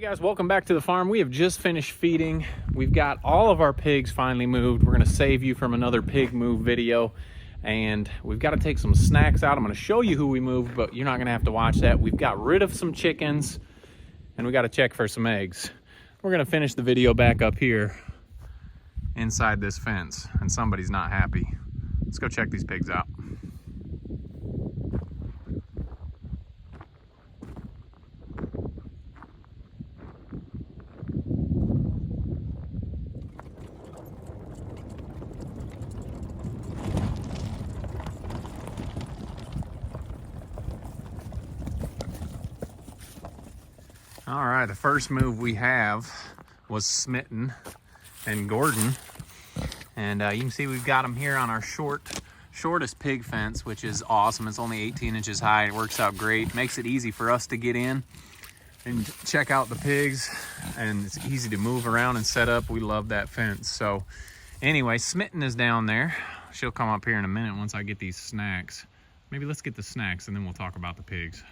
Hey guys, welcome back to the farm. We have just finished feeding. We've got all of our pigs finally moved. We're going to save you from another pig move video, and we've got to take some snacks out. I'm going to show you who we moved, but you're not going to have to watch that. We've got rid of some chickens, and we got to check for some eggs. We're going to finish the video back up here inside this fence, and somebody's not happy. Let's go check these pigs out. All right, the first move we have was Smitten and Gordon. And you can see we've got them here on our shortest pig fence, which is awesome. It's only 18 inches high. It works out great. Makes it easy for us to get in and check out the pigs. And it's easy to move around and set up. We love that fence. So anyway, Smitten is down there. She'll come up here in a minute once I get these snacks. Maybe let's get the snacks and then we'll talk about the pigs.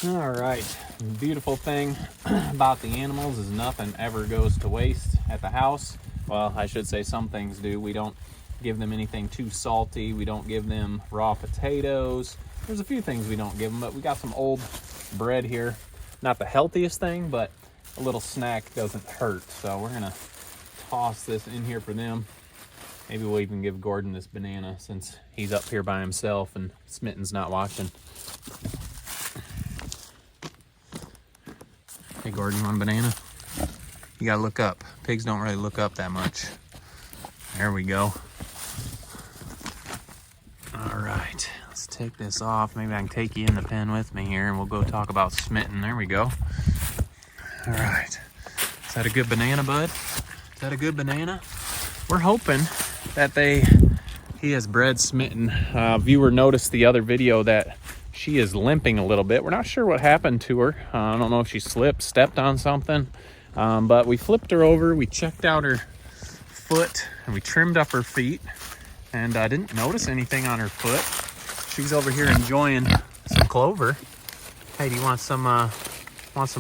All right, the beautiful thing about the animals is nothing ever goes to waste at the house. Well, I should say some things do. We don't give them anything too salty. We don't give them raw potatoes. There's a few things we don't give them, but we got some old bread here. Not the healthiest thing, but a little snack doesn't hurt. So we're gonna toss this in here for them. Maybe we'll even give Gordon this banana since he's up here by himself and Smitten's not watching. Hey Gordon, you want a banana? You gotta look up. Pigs don't really look up that much. There we go. All right, let's take this off. Maybe I can take you in the pen with me here and we'll go talk about Smitten. There we go. All right, is that a good banana, bud? Is that a good banana? We're hoping that he has bred Smitten. Viewer noticed the other video that she is limping a little bit. We're not sure what happened to her. I don't know if she slipped, stepped on something, but we flipped her over. We checked out her foot and we trimmed up her feet, and I didn't notice anything on her foot. She's over here enjoying some clover. Hey, do you want some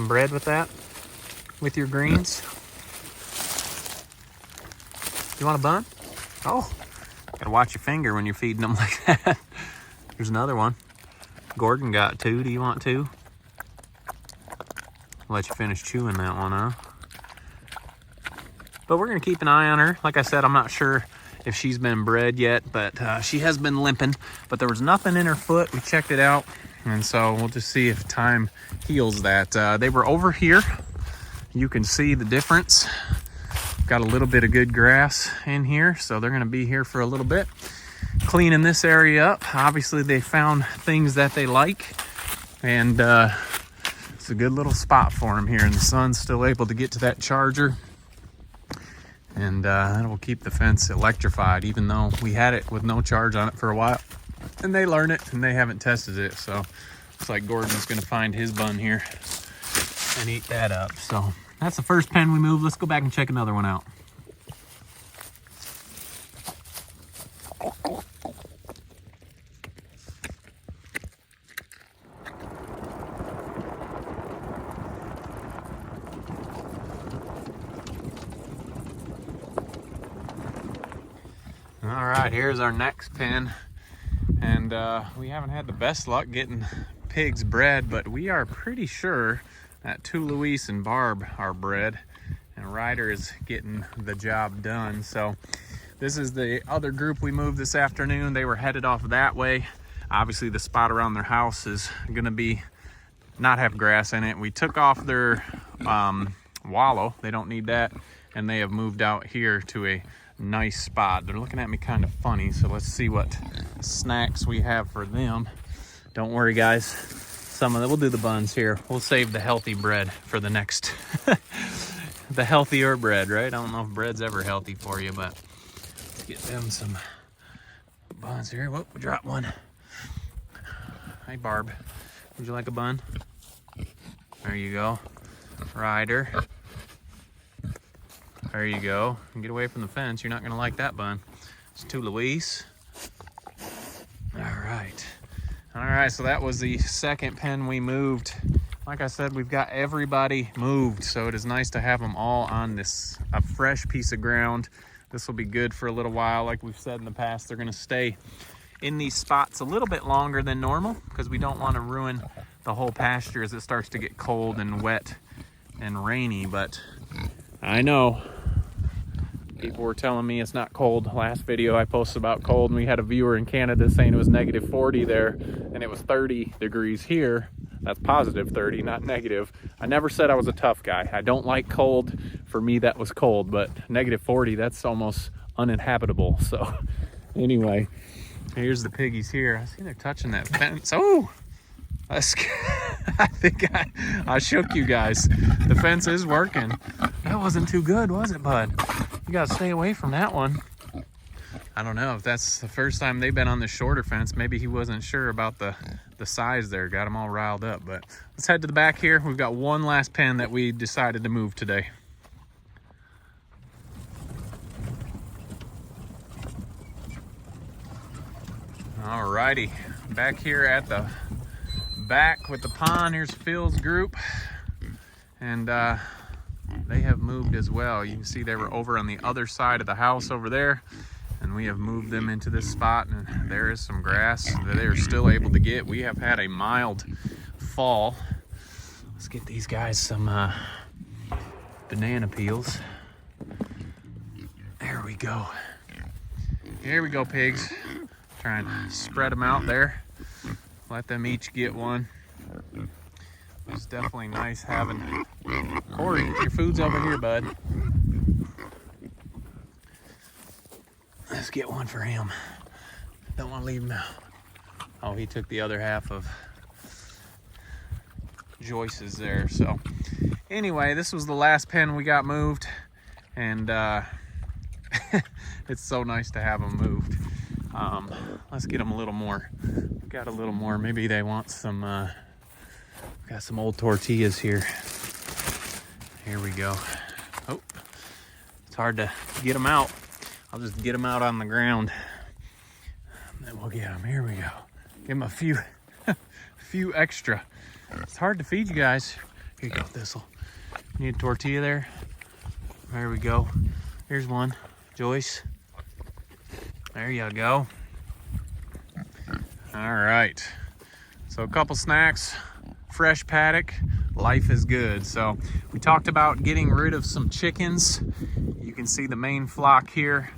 bread with that? With your greens? You want a bun? Oh, gotta watch your finger when you're feeding them like that. Here's another one. Gordon got two. Do you want two? I'll let you finish chewing that one, huh? But we're going to keep an eye on her. Like I said, I'm not sure if she's been bred yet, but she has been limping. But there was nothing in her foot. We checked it out. And so we'll just see if time heals that. They were over here. You can see the difference. Got a little bit of good grass in here, so they're going to be here for a little bit. Cleaning this area up. Obviously they found things that they like, and it's a good little spot for them here, and the sun's still able to get to that charger, and that will keep the fence electrified, even though we had it with no charge on it for a while, and they learn it and they haven't tested it. So looks like Gordon's gonna find his bun here and eat that up. So that's the first pen we moved. Let's go back and check another one out. All right, here's our next pen, and we haven't had the best luck getting pigs bred, but we are pretty sure that two Luis and Barb are bred, and Ryder is getting the job done. So this is the other group we moved this afternoon. They were headed off that way. Obviously the spot around their house is gonna be not have grass in it. We took off their wallow. They don't need that, and they have moved out here to a nice spot. They're looking at me kind of funny, so let's see what snacks we have for them. Don't worry guys, some of them, we'll do the buns here. We'll save the healthy bread for the next the healthier bread, right? I don't know if bread's ever healthy for you, but let's get them some buns here. Whoop, we dropped one. Hey Barb, would you like a bun? There you go. Ryder, there you go. Get away from the fence. You're not gonna like that bun. It's two Luis. All right, so that was the second pen we moved like I said, we've got everybody moved, so it is nice to have them all on a fresh piece of ground. This will be good for a little while. Like we've said in the past, they're gonna stay in these spots a little bit longer than normal because we don't want to ruin the whole pasture as it starts to get cold and wet and rainy. But I know people were telling me it's not cold. Last video I posted about cold, and we had a viewer in Canada saying it was -40 there, and it was 30 degrees here. That's positive 30, not negative. I never said I was a tough guy. I don't like cold. For me, that was cold, but -40, that's almost uninhabitable. So anyway, here's the piggies here. I see they're touching that fence. Oh, I think I shook you guys. The fence is working. That wasn't too good, was it, bud? You gotta stay away from that one. I don't know if that's the first time they've been on the shorter fence. Maybe he wasn't sure about the size there. Got them all riled up. But let's head to the back here. We've got one last pen that we decided to move today. Alrighty, back here at the back with the pond. Here's Phil's group, and they have moved as well. You can see they were over on the other side of the house over there, and we have moved them into this spot, and there is some grass that they are still able to get. We have had a mild fall. Let's get these guys some banana peels. There we go. Here we go, pigs. Try and spread them out there. Let them each get one. It's definitely nice having... Corey, your food's over here, bud. Let's get one for him. Don't want to leave him out. Oh, he took the other half of Joyce's there. So anyway, this was the last pen we got moved, and it's so nice to have them moved. Let's get them a little more. We've got a little more. Maybe they want some, got some old tortillas here. Here we go. Oh, it's hard to get them out. I'll just get them out on the ground. And then we'll get them. Here we go. Give them a few, few extra. It's hard to feed you guys. Here you go, Thistle. You need a tortilla there? There we go. Here's one. Joyce. There you go. All right. So a couple snacks, fresh paddock, life is good. So we talked about getting rid of some chickens. You can see the main flock here.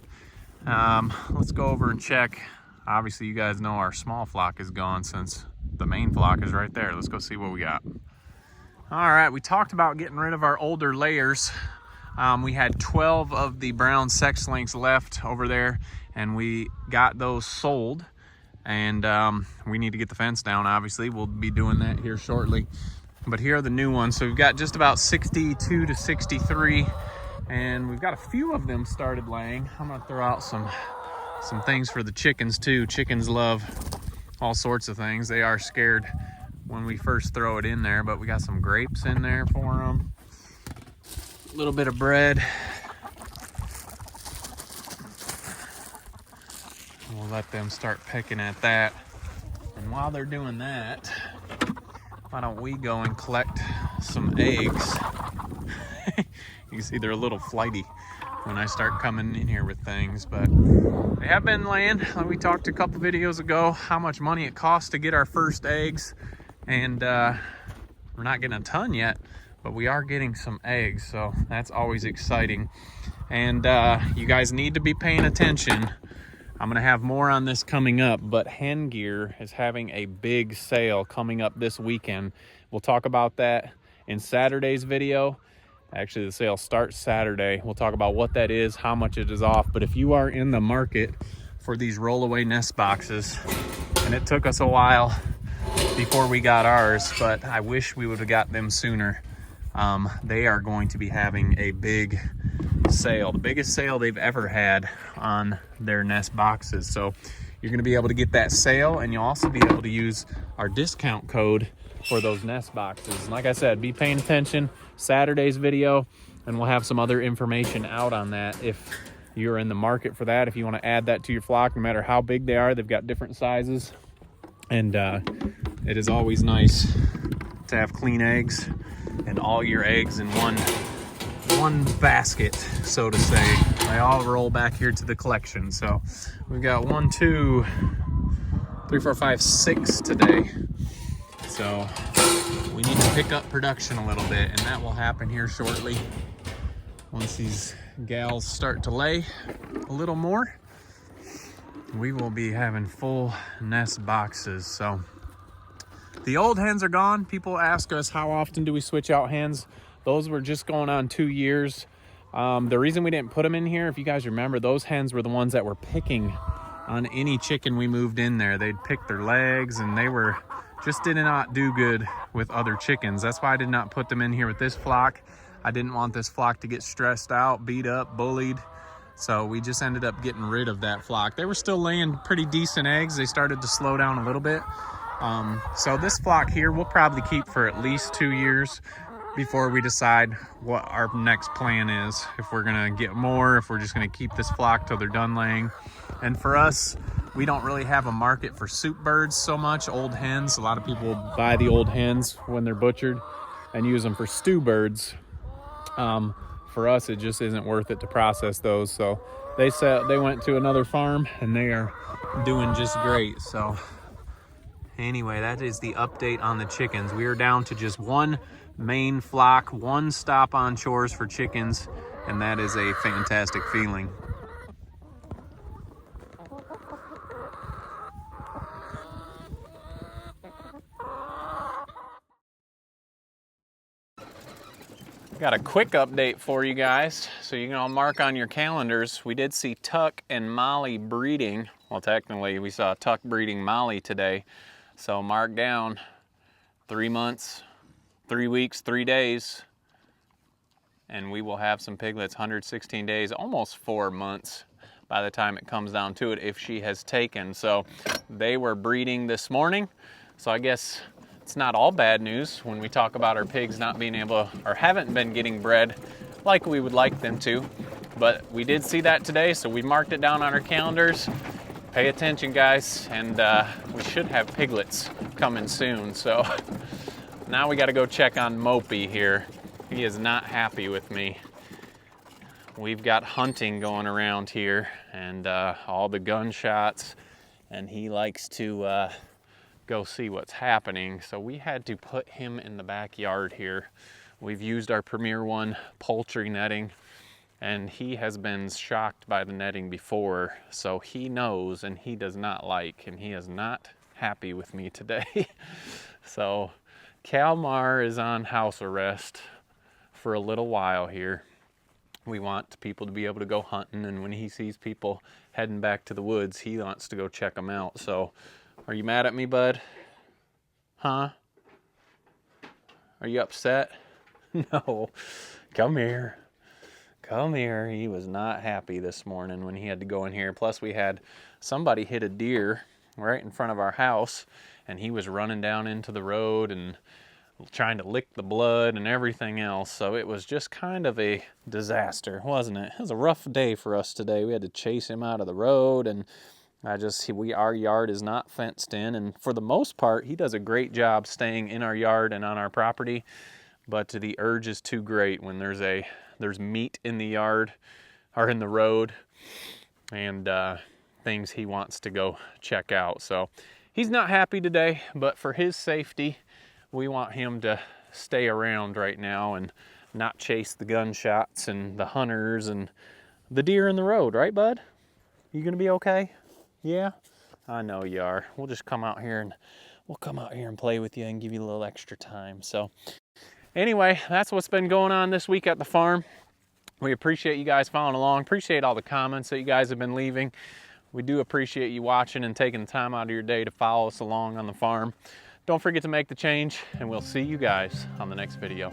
Let's go over and check. Obviously, you guys know our small flock is gone since the main flock is right there. Let's go see what we got. All right, we talked about getting rid of our older layers. We had 12 of the brown sex links left over there, and we got those sold. And we need to get the fence down, obviously. We'll be doing that here shortly. But here are the new ones. So we've got just about 62 to 63, and we've got a few of them started laying. I'm gonna throw out some things for the chickens too. Chickens love all sorts of things. They are scared when we first throw it in there, but we got some grapes in there for them. A little bit of bread. We'll let them start pecking at that. And while they're doing that, why don't we go and collect some eggs? You can see they're a little flighty when I start coming in here with things, but they have been laying. We talked a couple videos ago how much money it costs to get our first eggs, and we're not getting a ton yet, but we are getting some eggs, so that's always exciting. And you guys need to be paying attention. I'm gonna have more on this coming up, but Hen Gear is having a big sale coming up this weekend. We'll talk about that in Saturday's video. Actually, the sale starts Saturday. We'll talk about what that is, how much it is off. But if you are in the market for these rollaway nest boxes, and it took us a while before we got ours, but I wish we would have got them sooner. They are going to be having a big sale, the biggest sale they've ever had on their nest boxes. So you're going to be able to get that sale, and you'll also be able to use our discount code for those nest boxes. And like I said, be paying attention. Saturday's video, and we'll have some other information out on that if you're in the market for that. If you want to add that to your flock, no matter how big they are, they've got different sizes, and it is always nice to have clean eggs and all your eggs in one basket, so to say. They all roll back here to the collection. So we've got 1, 2, 3, 4, 5, 6 today. So we need to pick up production a little bit, and that will happen here shortly. Once these gals start to lay a little more, we will be having full nest boxes. So the old hens are gone. People ask us, how often do we switch out hens? Those were just going on 2 years. The reason we didn't put them in here, if you guys remember, those hens were the ones that were picking on any chicken we moved in there. They'd pick their legs, and they were just did not do good with other chickens. That's why I did not put them in here with this flock. I didn't want this flock to get stressed out, beat up, bullied. So we just ended up getting rid of that flock. They were still laying pretty decent eggs. They started to slow down a little bit. So this flock here we'll probably keep for at least 2 years before we decide what our next plan is. If we're gonna get more, if we're just gonna keep this flock till they're done laying. And for us, we don't really have a market for soup birds so much, old hens. A lot of people buy the old hens when they're butchered and use them for stew birds. For us, it just isn't worth it to process those. So they went to another farm and they are doing just great. So anyway, that is the update on the chickens. We are down to just one main flock, one stop on chores for chickens, and that is a fantastic feeling. Got a quick update for you guys, so you can all mark on your calendars. We did see Tuck and Molly breeding. Well, technically we saw Tuck breeding Molly today. So mark down 3 months, 3 weeks, 3 days, and we will have some piglets, 116 days, almost 4 months by the time it comes down to it, if she has taken. So they were breeding this morning. So I guess it's not all bad news when we talk about our pigs not being able, or haven't been getting bred like we would like them to. But we did see that today, so we marked it down on our calendars. Pay attention, guys, and we should have piglets coming soon. So now we got to go check on Mopey here. He is not happy with me. We've got hunting going around here, and all the gunshots, and he likes to go see what's happening. So we had to put him in the backyard here. We've used our Premier One poultry netting, and he has been shocked by the netting before, so he knows, and he does not like, and he is not happy with me today. So Kalmar is on house arrest for a little while here. We want people to be able to go hunting, and when he sees people heading back to the woods, he wants to go check them out. So are you mad at me, bud? Huh? Are you upset? No. Come here. Come here. He was not happy this morning when he had to go in here. Plus, we had somebody hit a deer right in front of our house, and he was running down into the road and trying to lick the blood and everything else. So it was just kind of a disaster, wasn't it? It was a rough day for us today. We had to chase him out of the road, and our yard is not fenced in, and for the most part, he does a great job staying in our yard and on our property, but the urge is too great when there's meat in the yard or in the road, and things he wants to go check out. So he's not happy today, but for his safety, we want him to stay around right now and not chase the gunshots and the hunters and the deer in the road, right, bud? You gonna be okay? Yeah, I know you are. We'll just come out here and play with you and give you a little extra time. So anyway, that's what's been going on this week at the farm. We appreciate you guys following along. Appreciate all the comments that you guys have been leaving. We do appreciate you watching and taking the time out of your day to follow us along on the farm. Don't forget to make the change, and we'll see you guys on the next video.